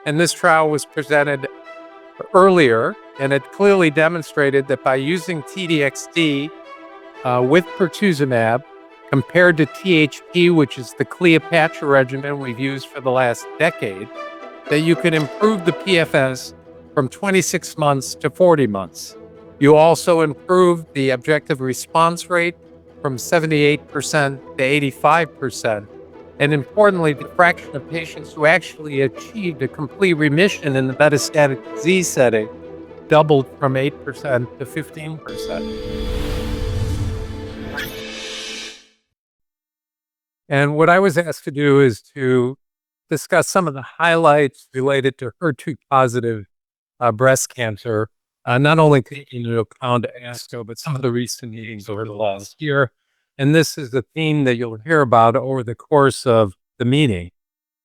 And this trial was presented earlier, and it clearly demonstrated that by using T-DXd with pertuzumab compared to THP, which is the Cleopatra regimen we've used for the last decade, that you can improve the PFS from 26 months to 40 months. You also improve the objective response rate from 78% to 85%. And importantly, the fraction of patients who actually achieved a complete remission in the metastatic disease setting doubled from 8% to 15%. And what I was asked to do is to discuss some of the highlights related to HER2-positive breast cancer, not only taking into account ASCO, but some of the recent meetings over the last year. And this is a theme that you'll hear about over the course of the meeting.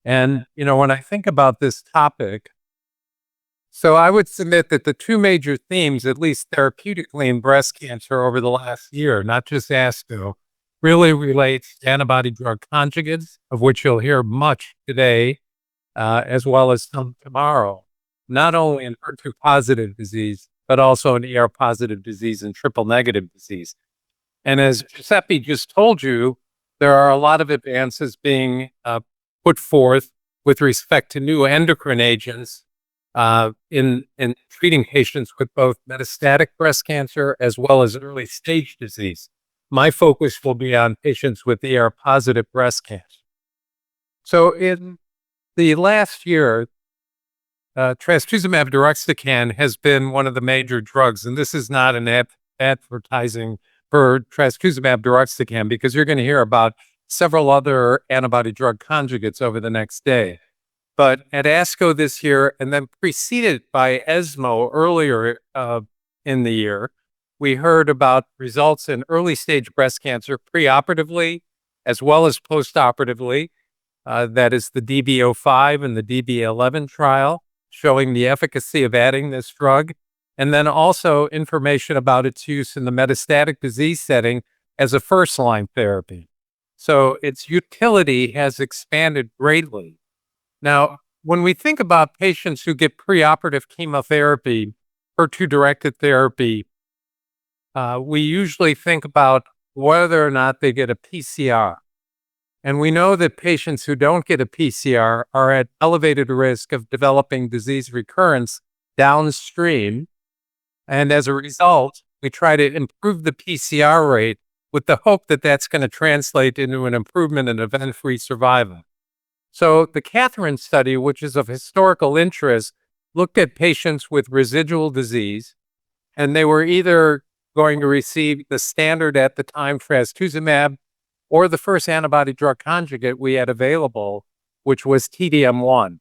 And, when I think about this topic, so I would submit that the two major themes, at least therapeutically in breast cancer over the last year, not just ASCO, really relates to antibody drug conjugates, of which you'll hear much today, as well as some tomorrow, not only in HER2-positive disease, but also in ER-positive disease and triple-negative disease. And as Giuseppe just told you, there are a lot of advances being put forth with respect to new endocrine agents in treating patients with both metastatic breast cancer as well as early stage disease. My focus will be on patients with ER-positive breast cancer. So in the last year, trastuzumab deruxtecan has been one of the major drugs, and this is not an advertising for trastuzumab deruxtecan, because you're going to hear about several other antibody drug conjugates over the next day. But at ASCO this year, and then preceded by ESMO earlier in the year, we heard about results in early stage breast cancer preoperatively as well as postoperatively. That is the DB05 and the DB11 trial, showing the efficacy of adding this drug. And then also information about its use in the metastatic disease setting as a first-line therapy. So its utility has expanded greatly. Now, when we think about patients who get preoperative chemotherapy, HER2-directed therapy, we usually think about whether or not they get a PCR. And we know that patients who don't get a PCR are at elevated risk of developing disease recurrence downstream. And as a result, we try to improve the PCR rate with the hope that that's going to translate into an improvement in event-free survival. So the Catherine study, which is of historical interest, looked at patients with residual disease, and they were either going to receive the standard at the time trastuzumab or the first antibody drug conjugate we had available, which was T-DM1.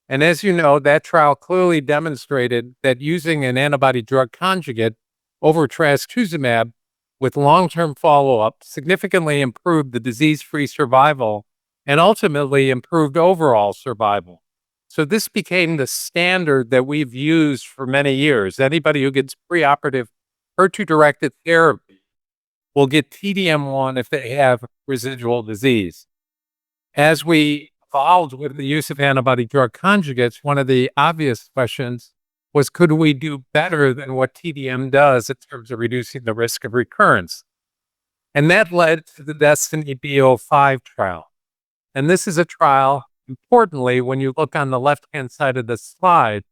And as you know, that trial clearly demonstrated that using an antibody drug conjugate over trastuzumab with long-term follow-up significantly improved the disease-free survival and ultimately improved overall survival. So this became the standard that we've used for many years. Anybody who gets preoperative HER2-directed therapy will get T-DM1 if they have residual disease. As we evolved with the use of antibody drug conjugates, one of the obvious questions was, could we do better than what TDM does in terms of reducing the risk of recurrence? And that led to the Destiny B05 trial. And this is a trial, importantly, when you look on the left-hand side of the slide,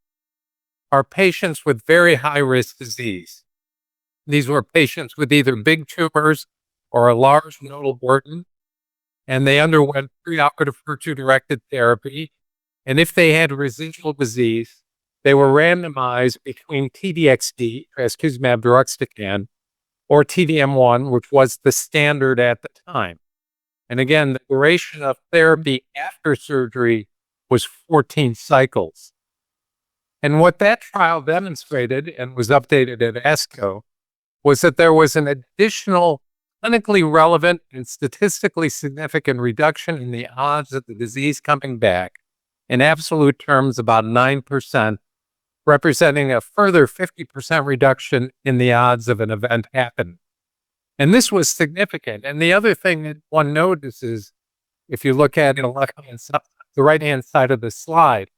are patients with very high-risk disease. These were patients with either big tumors or a large nodal burden, and they underwent preoperative HER2-directed therapy. And if they had residual disease, they were randomized between T-DXd, trastuzumab deruxtecan, or T-DM1, which was the standard at the time. And again, the duration of therapy after surgery was 14 cycles. And what that trial demonstrated, and was updated at ASCO, was that there was an additional clinically relevant and statistically significant reduction in the odds of the disease coming back, in absolute terms about 9%, representing a further 50% reduction in the odds of an event happening. And this was significant. And the other thing that one notices, if you look at the right-hand side of the slide,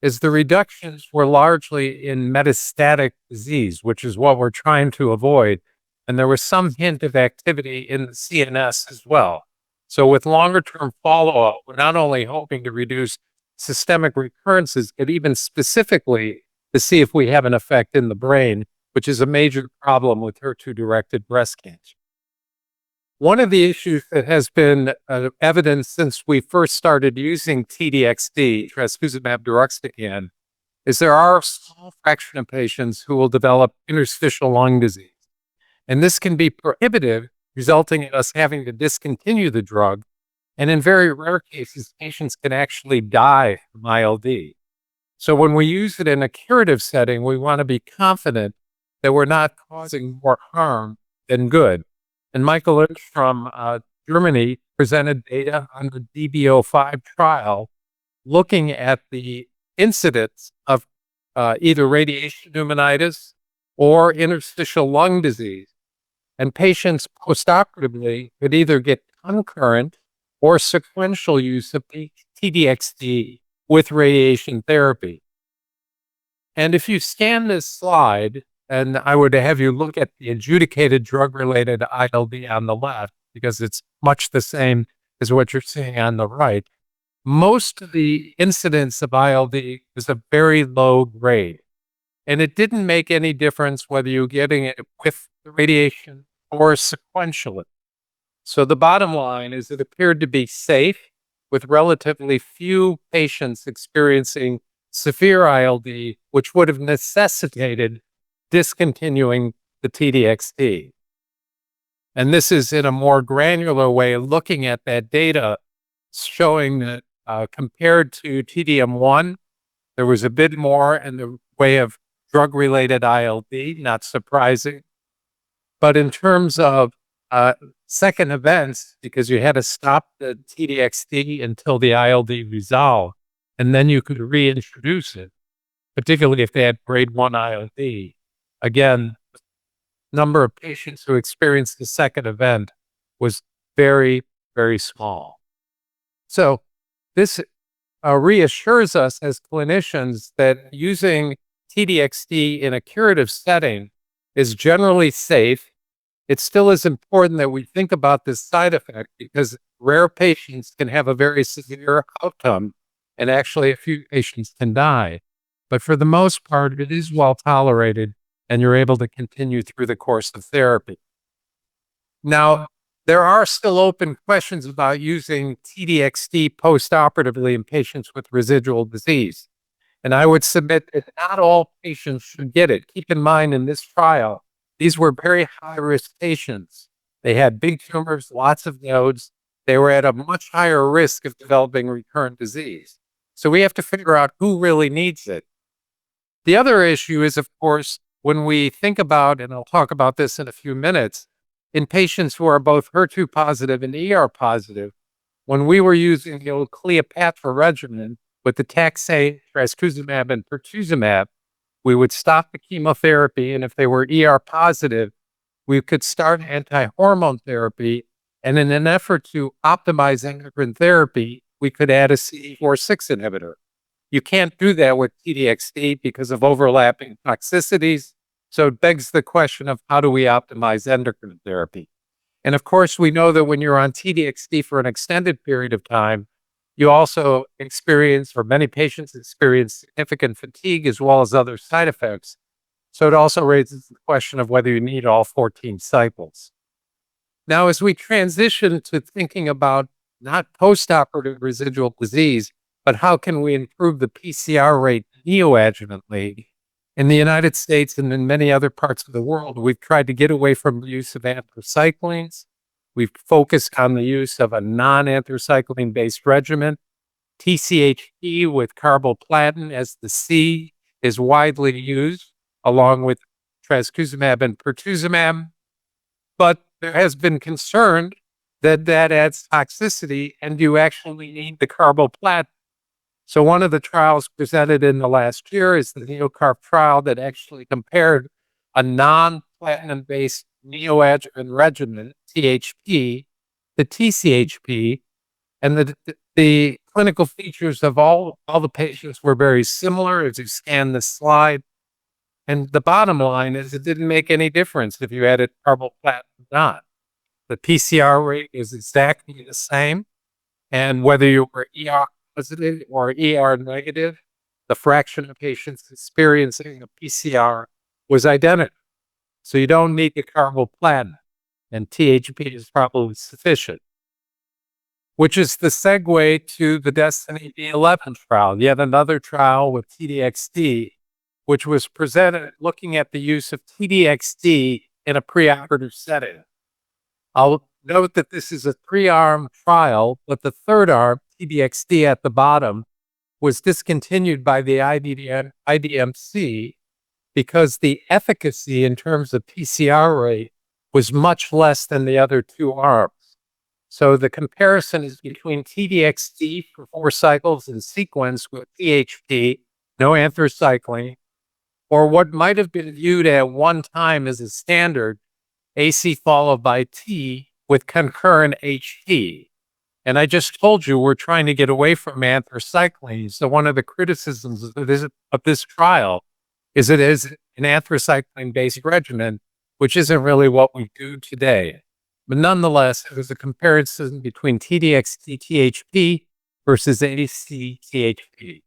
is the reductions were largely in metastatic disease, which is what we're trying to avoid. And there was some hint of activity in the CNS as well. So with longer term follow-up, we're not only hoping to reduce systemic recurrences, but even specifically to see if we have an effect in the brain, which is a major problem with HER2-directed breast cancer. One of the issues that has been evident since we first started using T-DXd, trastuzumab deruxtecan, is there are a small fraction of patients who will develop interstitial lung disease. And this can be prohibitive, resulting in us having to discontinue the drug. And in very rare cases, patients can actually die from ILD. So when we use it in a curative setting, we want to be confident that we're not causing more harm than good. And Michael Lynch from Germany presented data on the DB05 trial looking at the incidence of either radiation pneumonitis or interstitial lung disease. And patients postoperatively could either get concurrent or sequential use of T-DXd with radiation therapy. And if you scan this slide, and I would have you look at the adjudicated drug-related ILD on the left, because it's much the same as what you're seeing on the right, most of the incidence of ILD is a very low grade. And it didn't make any difference whether you're getting it with the radiation or sequentially. So the bottom line is it appeared to be safe with relatively few patients experiencing severe ILD, which would have necessitated discontinuing the T-DXd. And this is in a more granular way looking at that data, showing that compared to TDM1, there was a bit more in the way of drug-related ILD, not surprising. But in terms of second events, because you had to stop the T-DXd until the ILD resolved, and then you could reintroduce it, particularly if they had grade 1 ILD. Again, the number of patients who experienced the second event was very, very small. So this reassures us as clinicians that using T-DXd in a curative setting is generally safe. It still is important that we think about this side effect because rare patients can have a very severe outcome, and actually a few patients can die. But for the most part, it is well tolerated, and you're able to continue through the course of therapy. Now, there are still open questions about using T-DXd postoperatively in patients with residual disease. And I would submit that not all patients should get it. Keep in mind, in this trial, these were very high-risk patients. They had big tumors, lots of nodes. They were at a much higher risk of developing recurrent disease. So we have to figure out who really needs it. The other issue is, of course, when we think about, and I'll talk about this in a few minutes, in patients who are both HER2 positive and ER positive, when we were using the old Cleopatra regimen with the taxane, trastuzumab, and pertuzumab, we would stop the chemotherapy, and if they were ER positive, we could start anti-hormone therapy, and in an effort to optimize endocrine therapy, we could add a CD4/6 inhibitor. You can't do that with T-DXd because of overlapping toxicities, so it begs the question of how do we optimize endocrine therapy? And of course, we know that when you're on T-DXd for an extended period of time, you also experience, or many patients experience, significant fatigue as well as other side effects. So it also raises the question of whether you need all 14 cycles. Now, as we transition to thinking about not postoperative residual disease, but how can we improve the PCR rate neoadjuvantly? In the United States and in many other parts of the world, we've tried to get away from the use of anthracyclines. We've focused on the use of a non-anthracycline-based regimen. TCHP with carboplatin as the C is widely used, along with trastuzumab and pertuzumab. But there has been concern that that adds toxicity, and you actually need the carboplatin. So one of the trials presented in the last year is the NeoCARP trial that actually compared a non-platinum-based neoadjuvant regimen, THP, to TCHP, and the clinical features of all the patients were very similar as you scan this slide. And the bottom line is it didn't make any difference if you added carboplatin or not. The PCR rate is exactly the same. And whether you were ER positive or ER negative, the fraction of patients experiencing a PCR was identical. So you don't need the carboplatin, and THP is probably sufficient. Which is the segue to the Destiny D11 trial, yet another trial with T-DXd, which was presented looking at the use of T-DXd in a preoperative setting. I'll note that this is a 3-arm trial, but the third arm, T-DXd at the bottom, was discontinued by the IDMC because the efficacy in terms of PCR rate was much less than the other 2 arms. So the comparison is between T-DXd for 4 cycles in sequence with THP, no anthracycline, or what might have been viewed at one time as a standard, AC followed by T with concurrent HT. And I just told you we're trying to get away from anthracycline. So one of the criticisms of this trial is it is an anthracycline-based regimen, which isn't really what we do today. But nonetheless, it was a comparison between T-DXd THP versus AC THP.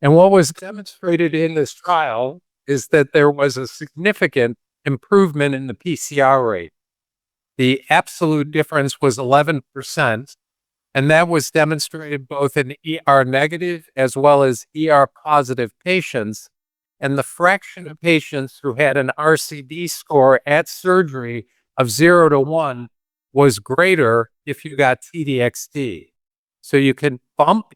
And what was demonstrated in this trial is that there was a significant improvement in the PCR rate. The absolute difference was 11%, and that was demonstrated both in ER negative as well as ER positive patients. And the fraction of patients who had an RCD score at surgery of 0 to 1 was greater if you got T-DXd. So you can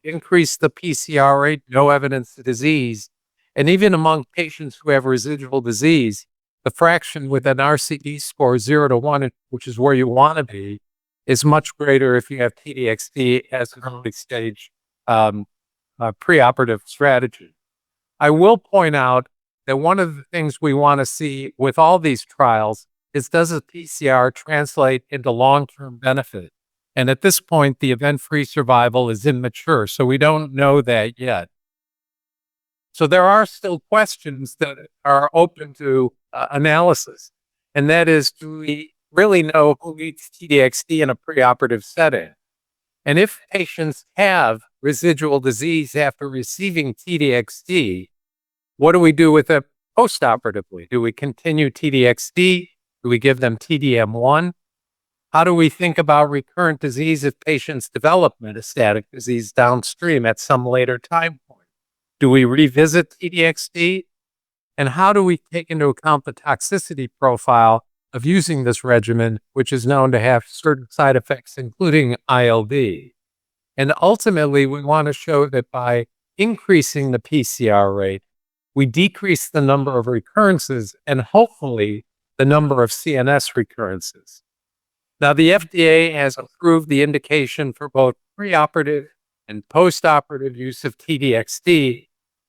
increase the PCR rate, no evidence of disease. And even among patients who have residual disease, the fraction with an RCD score 0 to 1, which is where you want to be, is much greater if you have T-DXd as an early stage preoperative strategy. I will point out that one of the things we want to see with all these trials is, does a PCR translate into long-term benefit? And at this point, the event-free survival is immature, so we don't know that yet. So there are still questions that are open to analysis, and that is, do we really know who needs T-DXd in a preoperative setting? And if patients have residual disease after receiving T-DXd, what do we do with it postoperatively? Do we continue T-DXd? Do we give them TDM1? How do we think about recurrent disease if patients develop metastatic disease downstream at some later time point? Do we revisit T-DXd? And how do we take into account the toxicity profile of using this regimen, which is known to have certain side effects, including ILD? And ultimately, we want to show that by increasing the PCR rate, we decrease the number of recurrences and hopefully the number of CNS recurrences. Now, the FDA has approved the indication for both preoperative and postoperative use of T-DXd.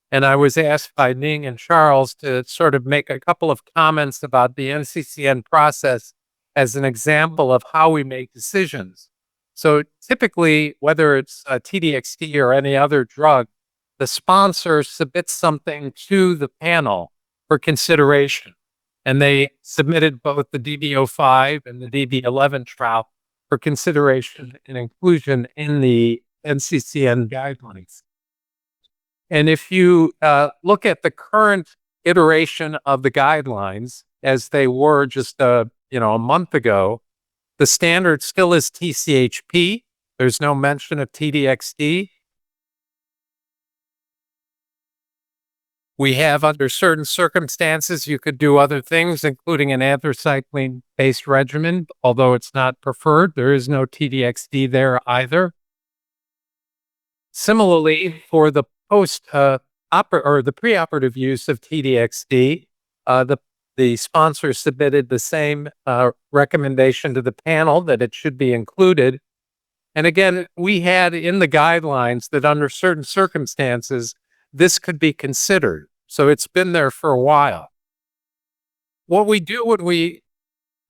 And I was asked by Ning and Charles to sort of make a couple of comments about the NCCN process as an example of how we make decisions. So typically, whether it's T-DXd or any other drug, the sponsor submits something to the panel for consideration. And they submitted both the DB05 and the DB11 trial for consideration and inclusion in the NCCN guidelines. And if you look at the current iteration of the guidelines as they were just a month ago, the standard still is TCHP. There's no mention of T-DXd. We have, under certain circumstances, you could do other things, including an anthracycline-based regimen, although it's not preferred. There is no T-DXd there either. Similarly, for the preoperative use of T-DXd, the sponsor submitted the same recommendation to the panel that it should be included. And again, we had in the guidelines that under certain circumstances, this could be considered. So it's been there for a while. What we do when we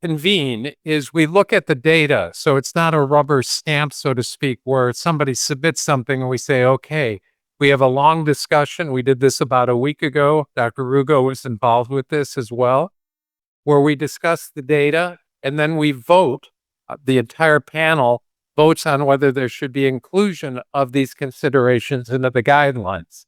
convene is we look at the data. So it's not a rubber stamp, so to speak, where somebody submits something and we say, okay, we have a long discussion. We did this about a week ago. Dr. Rugo was involved with this as well, where we discuss the data and then we vote. The entire panel votes on whether there should be inclusion of these considerations into the guidelines.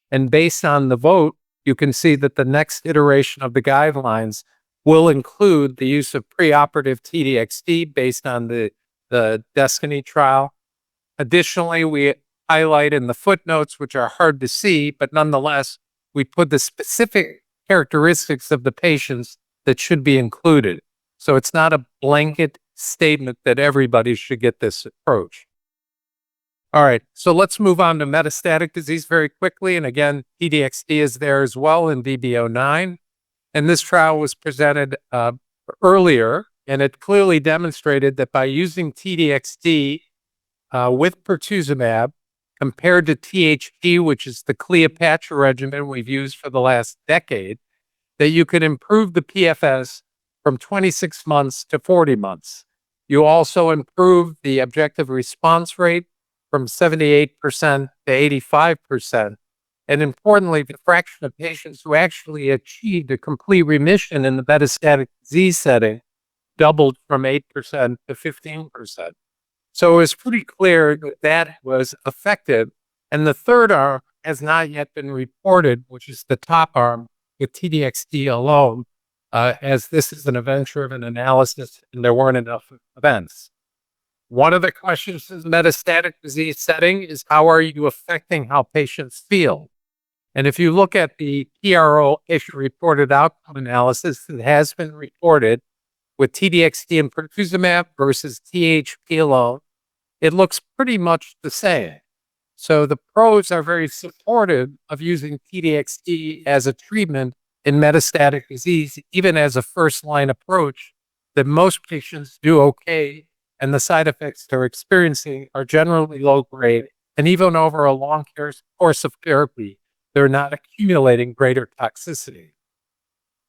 And based on the vote, you can see that the next iteration of the guidelines will include the use of preoperative T-DXd based on the Destiny trial. Additionally, we highlight in the footnotes, which are hard to see, but nonetheless, we put the specific characteristics of the patients that should be included. So it's not a blanket statement that everybody should get this approach. All right, so let's move on to metastatic disease very quickly. And again, T-DXd is there as well in DB09. And this trial was presented earlier, and it clearly demonstrated that by using T-DXd with pertuzumab compared to THP, which is the Cleopatra regimen we've used for the last decade, that you could improve the PFS from 26 months to 40 months. You also improve the objective response rate from 78% to 85%. And importantly, the fraction of patients who actually achieved a complete remission in the metastatic disease setting doubled from 8% to 15%. So it was pretty clear that that was effective. And the third arm has not yet been reported, which is the top arm with T-DXd alone, as this is an event-driven analysis and there weren't enough events. One of the questions in the metastatic disease setting is how are you affecting how patients feel? And if you look at the PRO patient-reported outcome analysis that has been reported with T-DXd and pertuzumab versus THP alone, it looks pretty much the same. So the pros are very supportive of using T-DXd as a treatment in metastatic disease, even as a first-line approach, that most patients do okay, and the side effects they're experiencing are generally low grade, and even over a long course of therapy, they're not accumulating greater toxicity.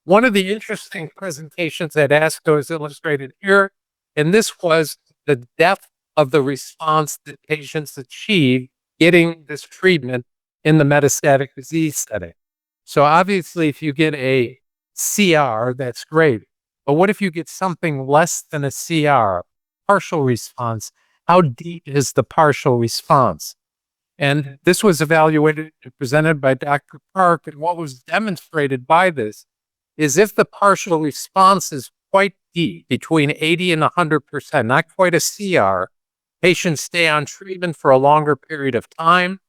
One of the interesting presentations at ASCO is illustrated here, and this was the depth of the response that patients achieve getting this treatment in the metastatic disease setting. So obviously, if you get a CR, that's great. But what if you get something less than a CR, partial response? How deep is the partial response? And this was evaluated and presented by Dr. Park. And what was demonstrated by this is if the partial response is quite deep, between 80 and 100%, not quite a CR, patients stay on treatment for a longer period of time.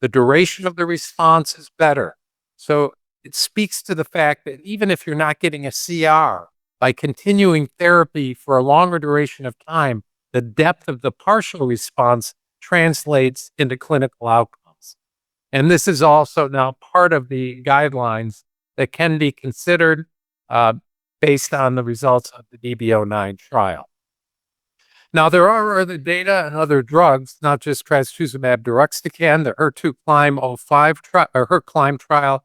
The duration of the response is better. So it speaks to the fact that even if you're not getting a CR, by continuing therapy for a longer duration of time, the depth of the partial response translates into clinical outcomes. And this is also now part of the guidelines that can be considered based on the results of the DB09 trial. Now, there are other data and other drugs, not just trastuzumab deruxtecan. The HER2-Climb trial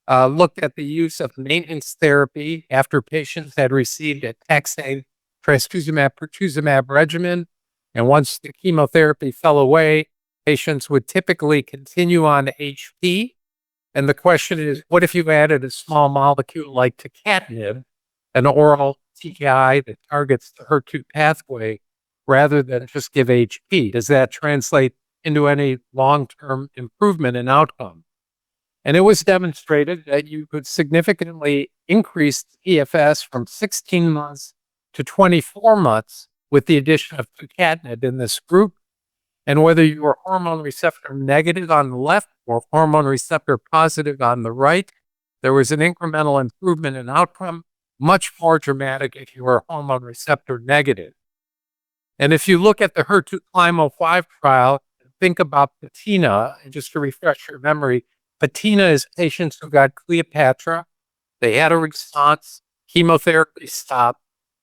looked at the use of maintenance therapy after patients had received a taxane trastuzumab pertuzumab regimen. And once the chemotherapy fell away, patients would typically continue on HP. And the question is, what if you added a small molecule like tucatinib, an oral TKI that targets the HER2 pathway, rather than just give HP? Does that translate into any long-term improvement in outcome? And it was demonstrated that you could significantly increase the EFS from 16 months to 24 months with the addition of tucatinib in this group. And whether you were hormone receptor negative on the left or hormone receptor positive on the right, there was an incremental improvement in outcome, much more dramatic if you were hormone receptor negative. And if you look at the HER2-Climb-05 trial, think about Patina, and just to refresh your memory, Patina is patients who got Cleopatra, they had a response, chemotherapy stopped,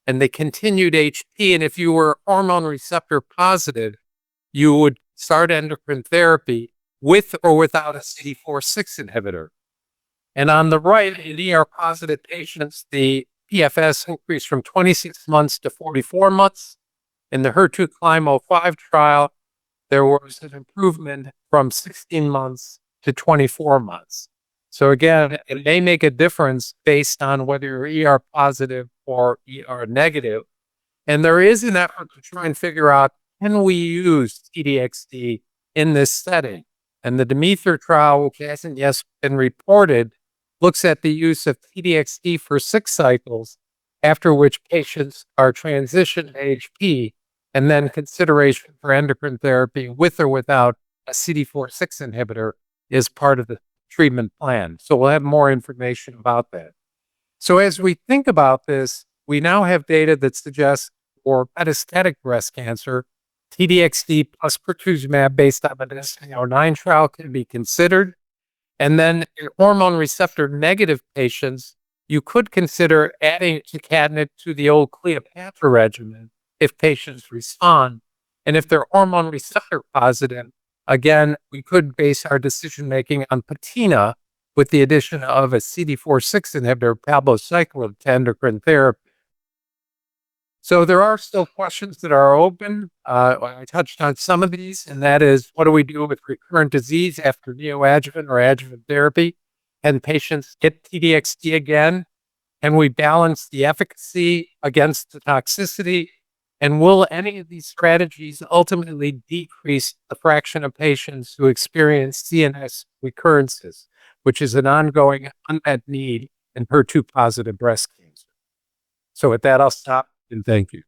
and they continued HP. And if you were hormone receptor positive, you would start endocrine therapy with or without a CD4/6 inhibitor. And on the right, in ER-positive patients, the PFS increased from 26 months to 44 months. In the HER2-CLIMB-05 trial, there was an improvement from 16 months to 24 months. So again, it may make a difference based on whether you're ER positive or ER negative. And there is an effort to try and figure out, can we use T-DXd in this setting? And the Demeter trial, which hasn't yet been reported, looks at the use of T-DXd for 6 cycles, after which patients are transitioned to HP, and then consideration for endocrine therapy with or without a CDK4/6 inhibitor is part of the treatment plan. So we'll have more information about that. So as we think about this, we now have data that suggests for metastatic breast cancer, T-DXd plus pertuzumab based on the DESTINY-09 trial can be considered. And then in hormone receptor negative patients, you could consider adding candid to the old Cleopatra regimen if patients respond. And if they're hormone receptor positive, again, we could base our decision-making on patina with the addition of a CDK4/6 inhibitor, palbociclib, to endocrine therapy. So there are still questions that are open. I touched on some of these, and that is, what do we do with recurrent disease after neoadjuvant or adjuvant therapy? Can patients get T-DXd again? Can we balance the efficacy against the toxicity? And will any of these strategies ultimately decrease the fraction of patients who experience CNS recurrences, which is an ongoing unmet need in HER2-positive breast cancer? So with that, I'll stop and thank you.